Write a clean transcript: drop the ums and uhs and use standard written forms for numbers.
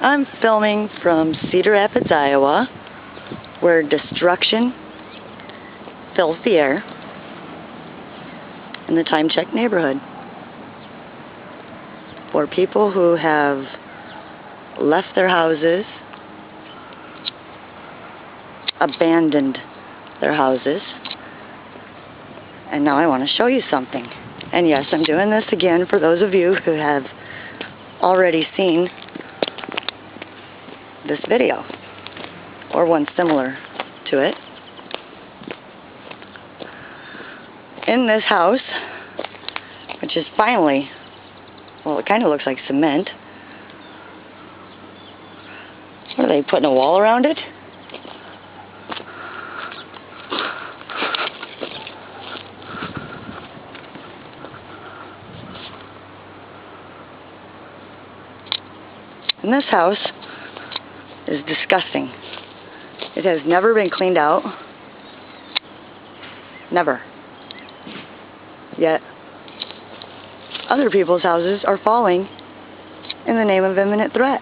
I'm filming from Cedar Rapids, Iowa, where destruction fills the air in the Time Check neighborhood. For people who have left their houses, abandoned their houses, and now I want to show you something. And yes, I'm doing this again for those of you who have already seen this video, or one similar to it. In this house, which is finally, well, it kind of looks like cement. What are they, putting a wall around it? And this house is disgusting. It has never been cleaned out. Never. Yet, other people's houses are falling in the name of imminent threat.